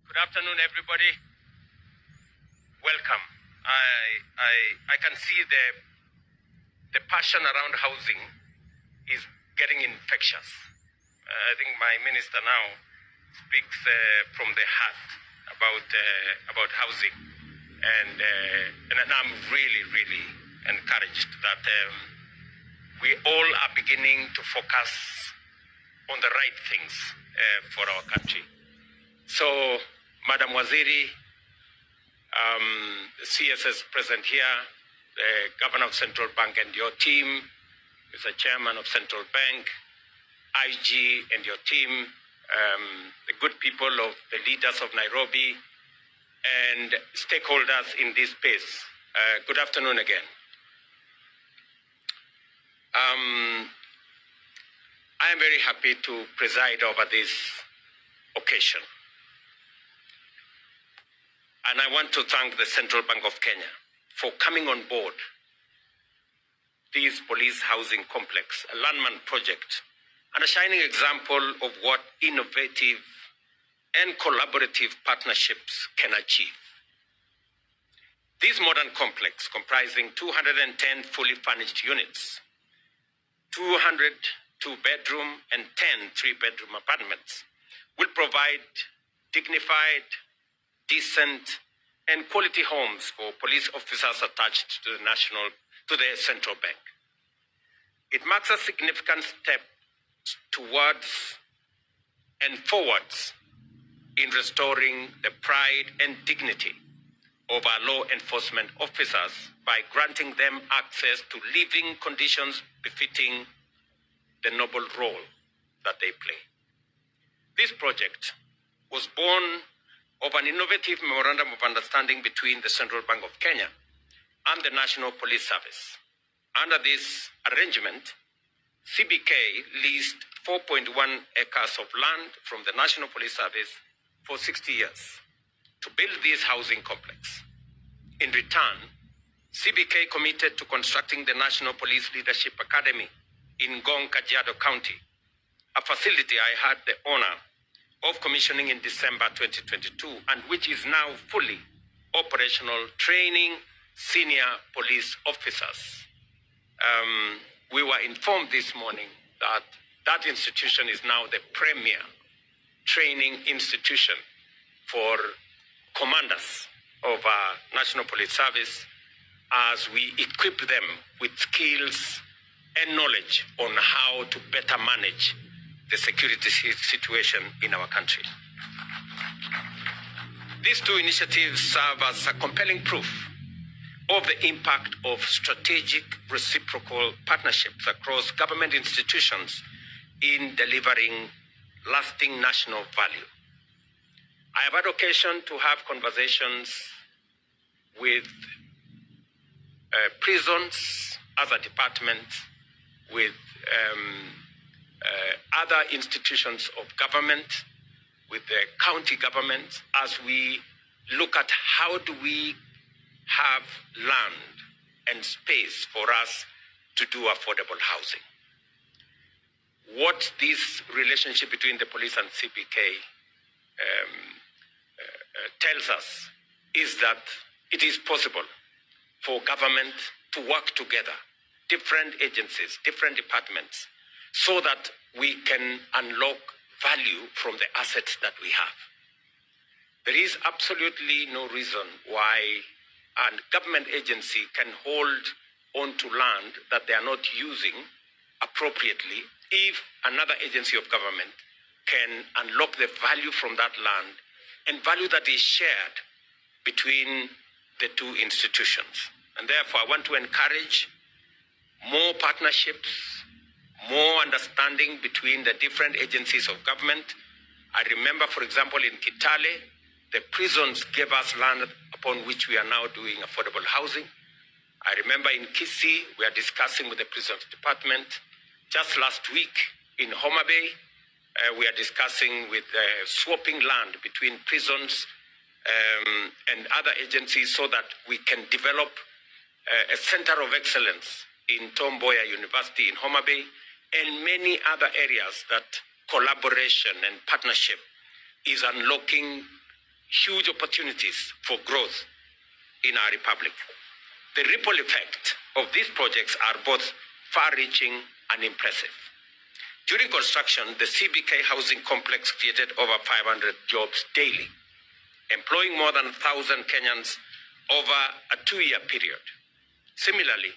Good afternoon, everybody. Welcome. I can see the passion around housing is getting infectious. I think my minister now speaks from the heart about housing, and I'm really encouraged that we all are beginning to focus on the right things for our country. So, Madam Waziri, CSS present here, the Governor of Central Bank and your team, Mr. Chairman of Central Bank, IG and your team, the good people of the leaders of Nairobi, and stakeholders in this space. Good afternoon again. I am very happy to preside over this occasion. And I want to thank the Central Bank of Kenya for coming on board this police housing complex, a landmark project, and a shining example of what innovative and collaborative partnerships can achieve. This modern complex, comprising 210 fully furnished units, 200 two-bedroom and 10 three-bedroom apartments, will provide dignified, decent, and quality homes for police officers attached to the central bank. It marks a significant step towards and forwards in restoring the pride and dignity of our law enforcement officers by granting them access to living conditions befitting the noble role that they play. This project was born of an innovative memorandum of understanding between the Central Bank of Kenya and the National Police Service. Under this arrangement, CBK leased 4.1 acres of land from the National Police Service for 60 years to build this housing complex. In return, CBK committed to constructing the National Police Leadership Academy in Ngong, Kajiado County, a facility I had the honor of commissioning in December 2022, and which is now fully operational, training senior police officers. We were informed this morning that that institution is now the premier training institution for commanders of our National Police Service, as we equip them with skills and knowledge on how to better manage the security situation in our country. These two initiatives serve as a compelling proof of the impact of strategic reciprocal partnerships across government institutions in delivering lasting national value. I have had occasion to have conversations with prisons as a department, with other institutions of government, with the county government, as we look at how do we have land and space for us to do affordable housing. What this relationship between the police and CBK tells us is that it is possible for government to work together, different agencies, different departments, so that we can unlock value from the assets that we have. There is absolutely no reason why a government agency can hold on to land that they are not using appropriately if another agency of government can unlock the value from that land, and value that is shared between the two institutions. And therefore, I want to encourage more partnerships, more understanding between the different agencies of government. I remember, for example, in Kitale, the prisons gave us land upon which we are now doing affordable housing. I remember in Kisii, we are discussing with the prisons department. Just last week in Homa Bay, we are discussing with swapping land between prisons and other agencies so that we can develop a center of excellence in Tom Mboya University in Homa Bay, and many other areas that collaboration and partnership is unlocking huge opportunities for growth in our republic. The ripple effect of these projects are both far-reaching and impressive. During construction, the CBK housing complex created over 500 jobs daily, employing more than 1,000 Kenyans over a 2-year period. Similarly,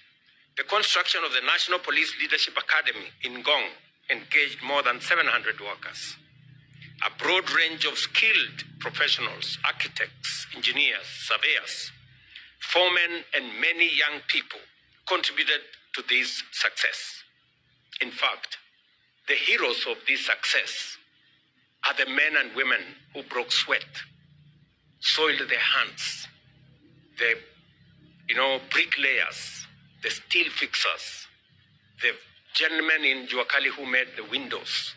the construction of the National Police Leadership Academy in Ngong engaged more than 700 workers. A broad range of skilled professionals, architects, engineers, surveyors, foremen, and many young people contributed to this success. In fact, the heroes of this success are the men and women who broke sweat, soiled their hands, the bricklayers, the steel fixers, the gentlemen in Juakali who made the windows,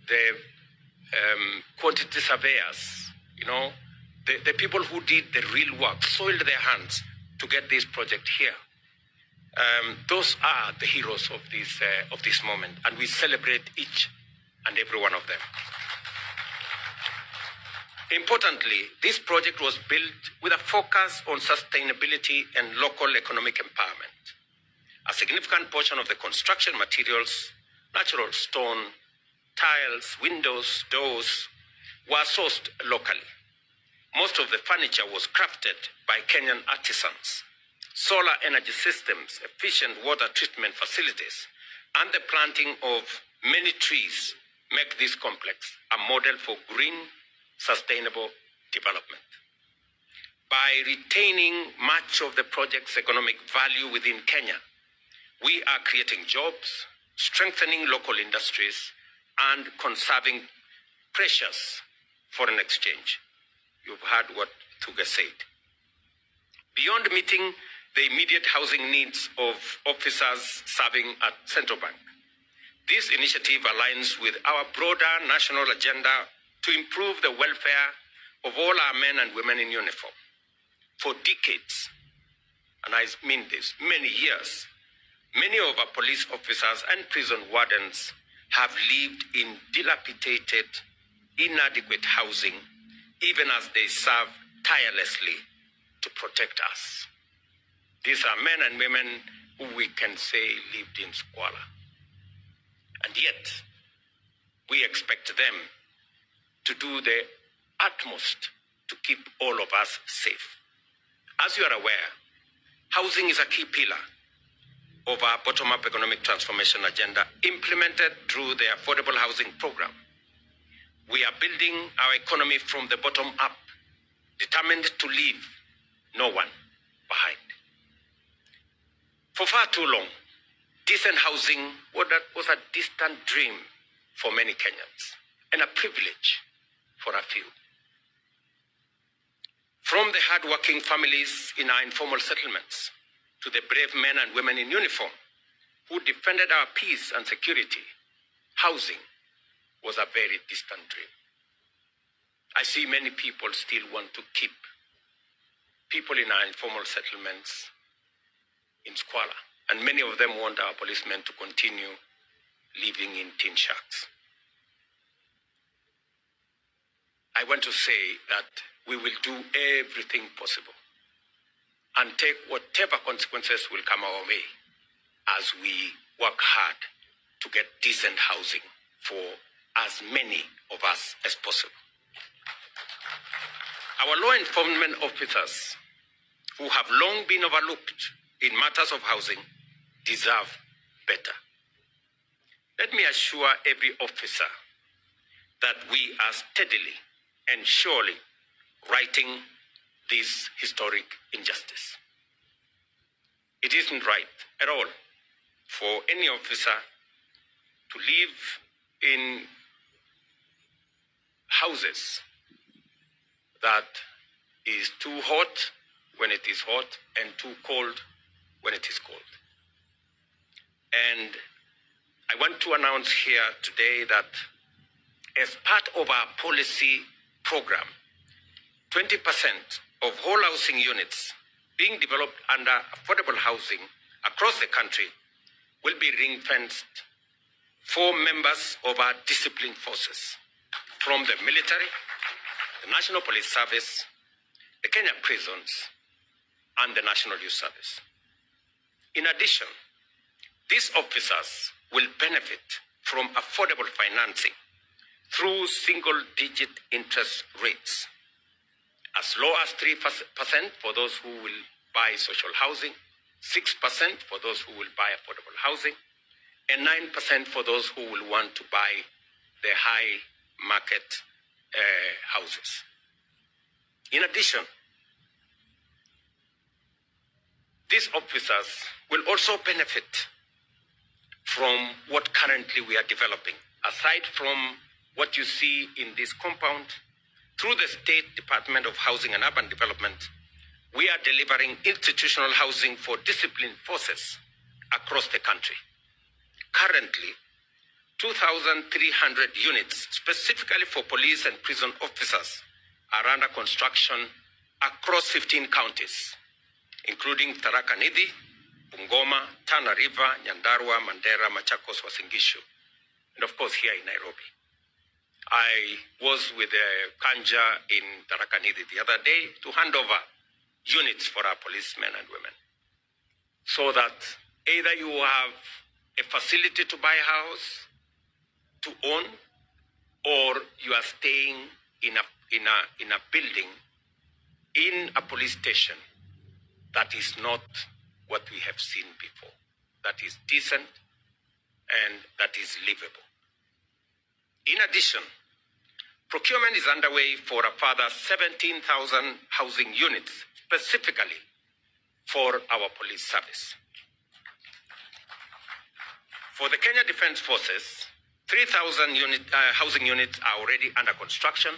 the quantity surveyors, the people who did the real work, soiled their hands to get this project here. Those are the heroes of this moment, and we celebrate each and every one of them. Importantly, this project was built with a focus on sustainability and local economic empowerment. A significant portion of the construction materials, natural stone, tiles, windows, doors, were sourced locally. Most of the furniture was crafted by Kenyan artisans. Solar energy systems, efficient water treatment facilities, and the planting of many trees make this complex a model for green, sustainable development. By retaining much of the project's economic value within Kenya, we are creating jobs, strengthening local industries, and conserving precious foreign exchange. You've heard what Thuge said. Beyond meeting the immediate housing needs of officers serving at Central Bank, this initiative aligns with our broader national agenda to improve the welfare of all our men and women in uniform. For decades, and I mean this, many years, many of our police officers and prison wardens have lived in dilapidated, inadequate housing, even as they serve tirelessly to protect us. These are men and women who we can say lived in squalor. And yet, we expect them to do the utmost to keep all of us safe. As you are aware, housing is a key pillar of our bottom-up economic transformation agenda implemented through the Affordable Housing Program. We are building our economy from the bottom up, determined to leave no one behind. For far too long, decent housing was a distant dream for many Kenyans and a privilege for a few. From the hard-working families in our informal settlements to the brave men and women in uniform who defended our peace and security, housing was a very distant dream. I see many people still want to keep people in our informal settlements in squalor, and many of them want our policemen to continue living in tin shacks. I want to say that we will do everything possible and take whatever consequences will come our way as we work hard to get decent housing for as many of us as possible. Our law enforcement officers, who have long been overlooked in matters of housing, deserve better. Let me assure every officer that we are steadily and surely righting this historic injustice. It isn't right at all for any officer to live in houses that is too hot when it is hot and too cold when it is cold. And I want to announce here today that as part of our policy program, 20% of whole housing units being developed under affordable housing across the country will be ring-fenced for members of our disciplined forces, from the military the National Police Service, the Kenya Prisons, and the National Youth Service. In addition, these officers will benefit from affordable financing through single-digit interest rates, as low as 3% for those who will buy social housing, 6% for those who will buy affordable housing, and 9% for those who will want to buy the high market houses. In addition, these officers will also benefit from what currently we are developing. Aside from what you see in this compound, through the State Department of Housing and Urban Development, we are delivering institutional housing for disciplined forces across the country. Currently, 2,300 units, specifically for police and prison officers, are under construction across 15 counties, including Tharaka Nithi, Bungoma, Tana River, Nyandarua, Mandera, Machakos, Uasin Gishu, and of course here in Nairobi. I was with Kanja in Tharaka Nithi the other day to hand over units for our policemen and women, so that either you have a facility to buy a house, to own, or you are staying in a building, in a police station that is not what we have seen before, that is decent and that is livable. In addition, procurement is underway for a further 17,000 housing units, specifically for our police service. For the Kenya Defence Forces, 3,000 housing units are already under construction,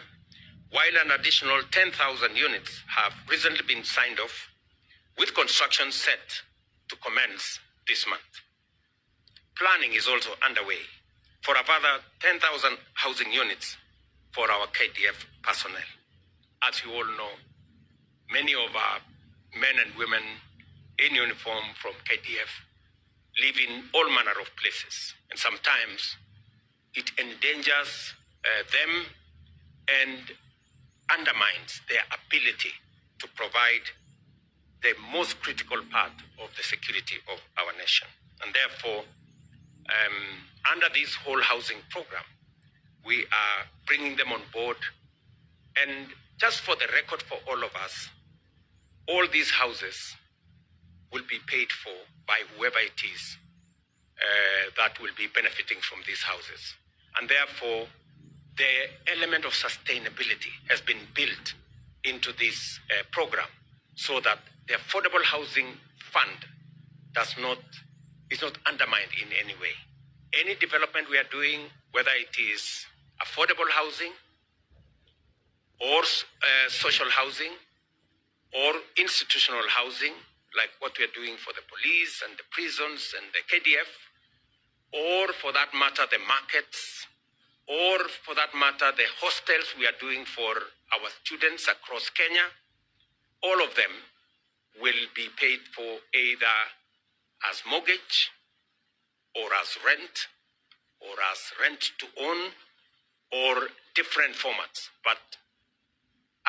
while an additional 10,000 units have recently been signed off, with construction set to commence this month. Planning is also underway for a further 10,000 housing units for our KDF personnel. As you all know, many of our men and women in uniform from KDF live in all manner of places, and sometimes it endangers them and undermines their ability to provide the most critical part of the security of our nation. And therefore, under this whole housing program, we are bringing them on board. And just for the record for all of us, all these houses will be paid for by whoever it is that will be benefiting from these houses. And therefore, the element of sustainability has been built into this program, so that the Affordable Housing Fund is not undermined in any way. Any development we are doing, whether it is affordable housing or social housing or institutional housing, like what we are doing for the police and the prisons and the KDF, or for that matter, the markets, or for that matter, the hostels we are doing for our students across Kenya, all of them will be paid for either as mortgage or as rent to own, or different formats. But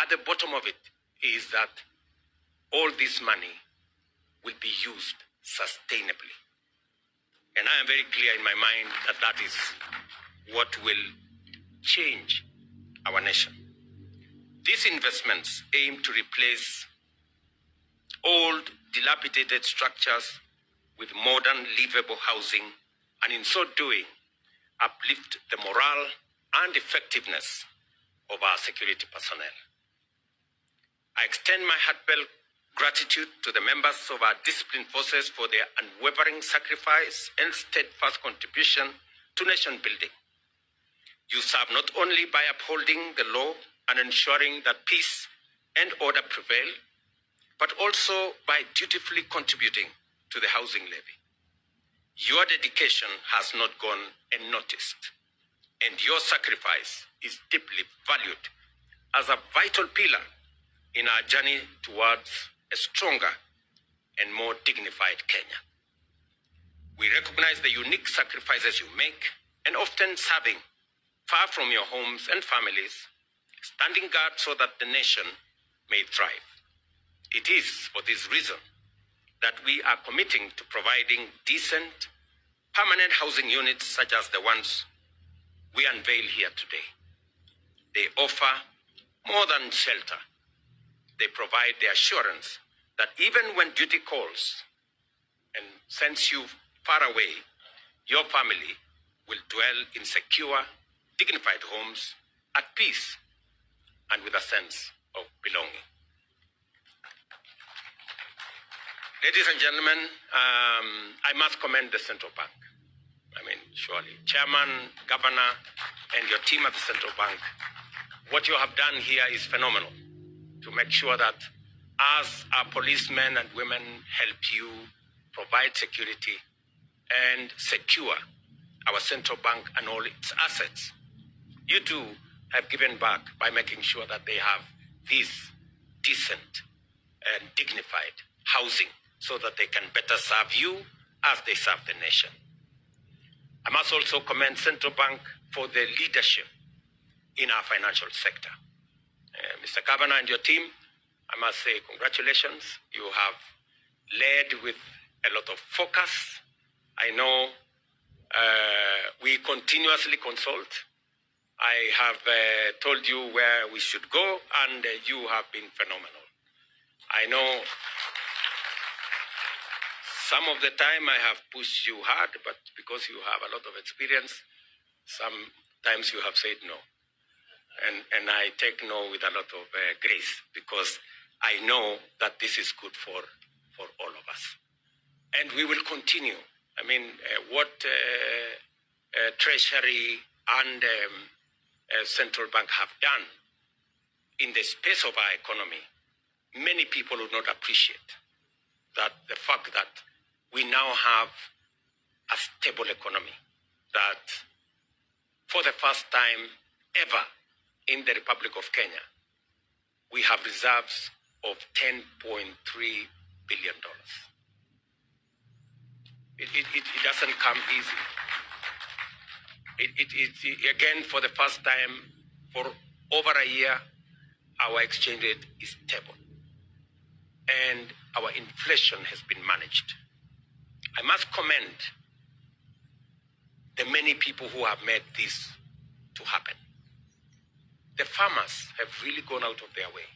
at the bottom of it is that all this money will be used sustainably. And I am very clear in my mind that that is what will change our nation. These investments aim to replace old, dilapidated structures with modern, livable housing, and in so doing, uplift the morale and effectiveness of our security personnel. I extend my heartfelt gratitude to the members of our disciplined forces for their unwavering sacrifice and steadfast contribution to nation building. You serve not only by upholding the law and ensuring that peace and order prevail, but also by dutifully contributing to the housing levy. Your dedication has not gone unnoticed, and your sacrifice is deeply valued as a vital pillar in our journey towards a stronger and more dignified Kenya. We recognize the unique sacrifices you make, and often serving far from your homes and families standing guard so that the nation may thrive. It is for this reason that we are committing to providing decent, permanent housing units such as the ones we unveil here today. They offer more than shelter. They provide the assurance that even when duty calls and sends you far away, your family will dwell in secure, dignified homes at peace and with a sense of belonging. Ladies and gentlemen, I must commend the Central Bank. I mean, surely, Chairman, Governor, and your team at the Central Bank, what you have done here is phenomenal to make sure that as our policemen and women help you provide security and secure our Central Bank and all its assets, you too have given back by making sure that they have this decent and dignified housing so that they can better serve you as they serve the nation. I must also commend Central Bank for their leadership in our financial sector. Mr. Governor and your team, I must say congratulations. You have led with a lot of focus. I know we continuously consult. I have told you where we should go, and you have been phenomenal. I know some of the time I have pushed you hard, but because you have a lot of experience, sometimes you have said no. And I take no with a lot of grace, because I know that this is good for all of us. And we will continue. I mean, what Treasury and Central Bank have done in the space of our economy, many people would not appreciate that the fact that we now have a stable economy, that for the first time ever in the Republic of Kenya, we have reserves of $10.3 billion. It doesn't come easy. Again, for the first time for over a year, our exchange rate is stable and our inflation has been managed. I must commend the many people who have made this to happen. The farmers have really gone out of their way,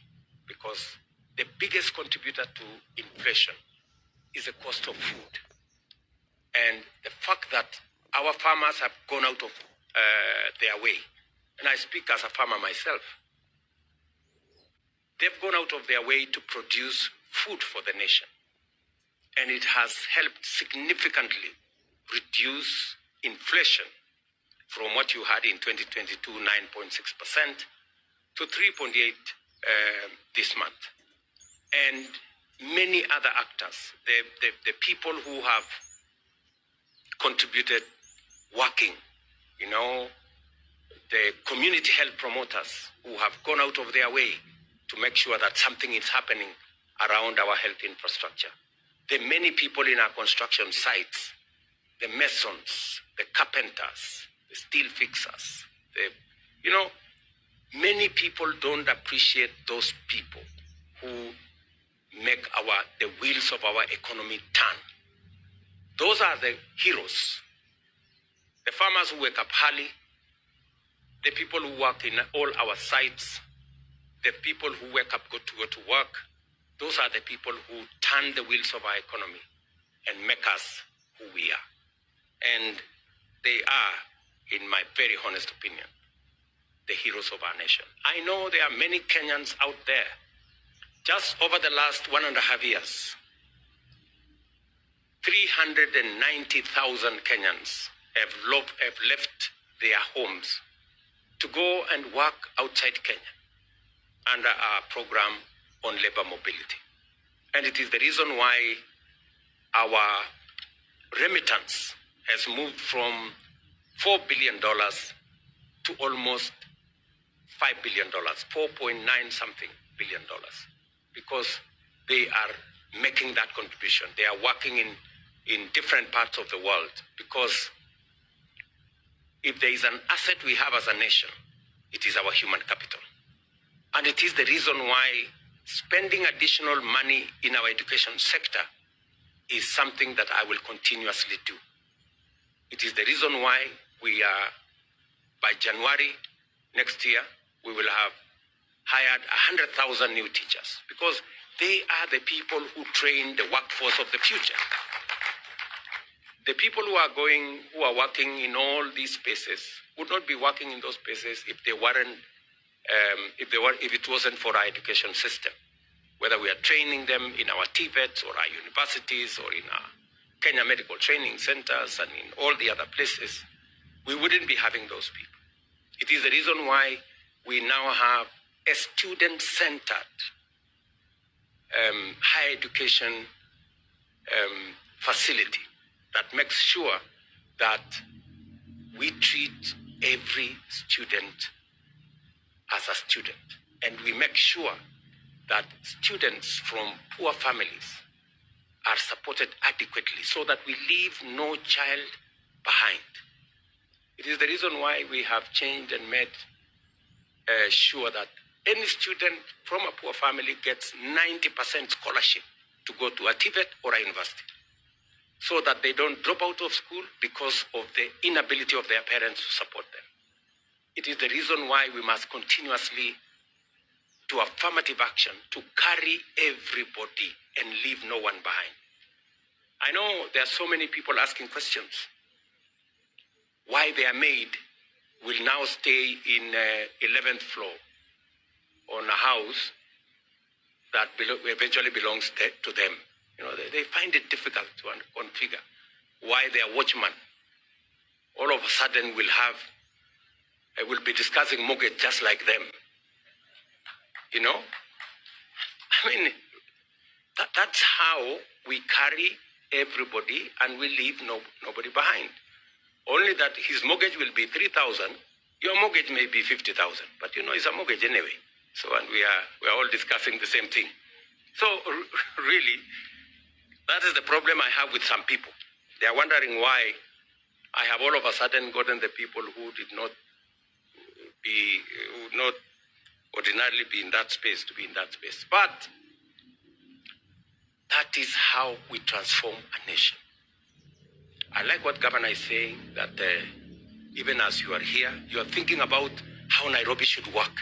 because the biggest contributor to inflation is the cost of food. And the fact that our farmers have gone out of their way, and I speak as a farmer myself, they've gone out of their way to produce food for the nation. And it has helped significantly reduce inflation from what you had in 2022, 9.6%, to 3.8% this month. And many other actors, the people who have contributed working, you know, the community health promoters who have gone out of their way to make sure that something is happening around our health infrastructure. The many people in our construction sites, the masons, the carpenters, the steel fixers, many people don't appreciate those people who make the wheels of our economy turn. Those are the heroes. The farmers who wake up early, the people who work in all our sites, the people who wake up, go to work. Those are the people who turn the wheels of our economy and make us who we are. And they are, in my very honest opinion, the heroes of our nation. I know there are many Kenyans out there. Just over the last 1.5 years, 390,000 Kenyans have left their homes to go and work outside Kenya under our program on labor mobility. And it is the reason why our remittance has moved from $4 billion to almost $5 billion, 4.9 something billion dollars, because they are making that contribution. They are working in different parts of the world, because if there is an asset we have as a nation, it is our human capital. And it is the reason why spending additional money in our education sector is something that I will continuously do. It is the reason why we are, by January next year, we will have hired 100,000 new teachers, because they are the people who train the workforce of the future. The people who are working in all these spaces would not be working in those spaces if they weren't, if it wasn't for our education system. Whether we are training them in our TVETs or our universities or in our Kenya Medical Training Centers and in all the other places, we wouldn't be having those people. It is the reason why we now have a student-centered higher education facility that makes sure that we treat every student as a student. And we make sure that students from poor families are supported adequately so that we leave no child behind. It is the reason why we have changed and made sure that any student from a poor family gets 90% scholarship to go to a TVET or a university, so that they don't drop out of school because of the inability of their parents to support them. It is the reason why we must continuously do affirmative action to carry everybody and leave no one behind. I know there are so many people asking questions. Why their maid will now stay in 11th floor on a house that eventually belongs to them. You know, they find it difficult to configure why their watchman all of a sudden will be discussing mortgage just like them. You know? I mean, that's how we carry everybody and we leave nobody behind. Only that his mortgage will be 3,000, your mortgage may be 50,000, but you know it's a mortgage anyway. So, and we are all discussing the same thing. So, really, that is the problem I have with some people. They are wondering why I have all of a sudden gotten the people who would not ordinarily be in that space to be in that space. But that is how we transform a nation. I like what Governor is saying, that even as you are here, you are thinking about how Nairobi should work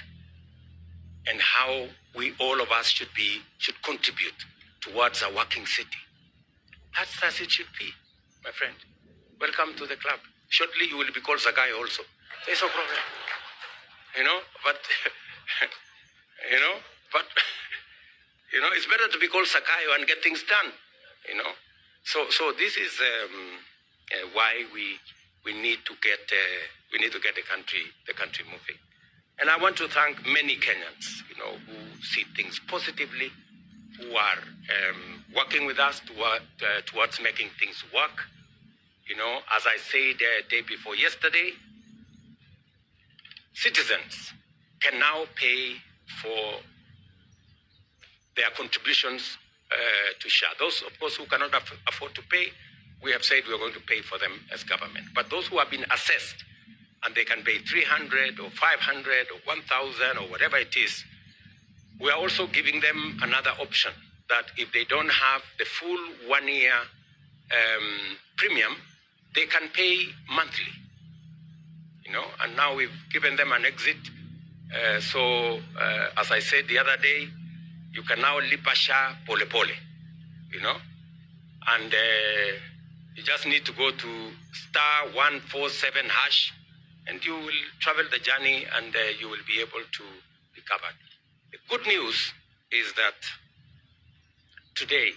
and how we, all of us, should contribute towards a working city. That's as it should be, my friend. Welcome to the club. Shortly, you will be called Zagai also. There's no problem. You know, but, it's better to be called Sakayo and get things done, you know. So this is why we need to get the country moving. And I want to thank many Kenyans, you know, who see things positively, who are working with us towards making things work. You know, as I said day before yesterday, citizens can now pay for their contributions to share. Those, of course, who cannot afford to pay, we have said we are going to pay for them as government. But those who have been assessed and they can pay 300 or 500 or 1,000 or whatever it is, we are also giving them another option, that if they don't have the full 1 year premium, they can pay monthly. You know, and now we've given them an exit. As I said the other day, you can now lipasha pole pole, you know, and you just need to go to *147# and you will travel the journey and you will be able to be covered. The good news is that today,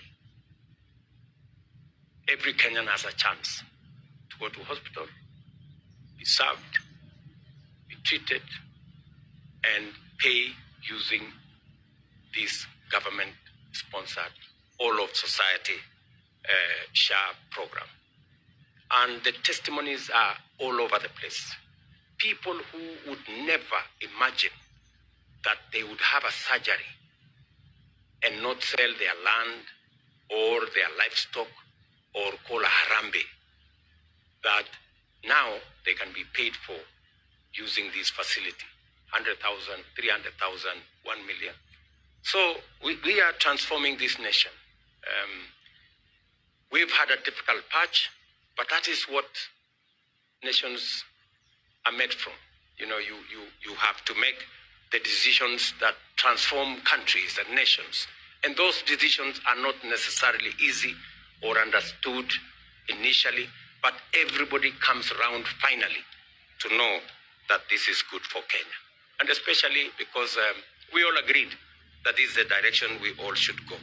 every Kenyan has a chance to go to hospital, be served, be treated, and pay using this government-sponsored, all-of-society SHA program. And the testimonies are all over the place. People who would never imagine that they would have a surgery and not sell their land or their livestock or call a harambe, that now they can be paid for using this facility. 100,000, 300,000, 1 million. So we are transforming this nation. We've had a difficult patch, but that is what nations are made from. You know, you have to make the decisions that transform countries and nations. And those decisions are not necessarily easy or understood initially, but everybody comes around finally to know that this is good for Kenya. And especially because we all agreed that this is the direction we all should go.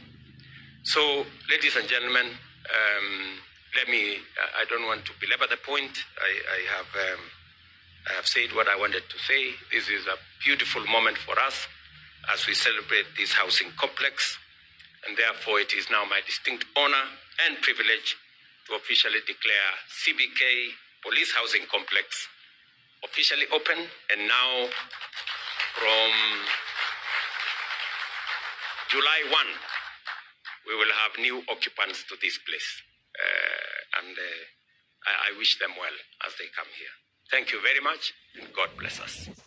So, ladies and gentlemen, I don't want to belabor the point. I have said what I wanted to say. This is a beautiful moment for us as we celebrate this housing complex. And therefore, it is now my distinct honor and privilege to officially declare CBK Police Housing Complex officially open. And now, from July 1, we will have new occupants to this place. And I wish them well as they come here. Thank you very much, and God bless us.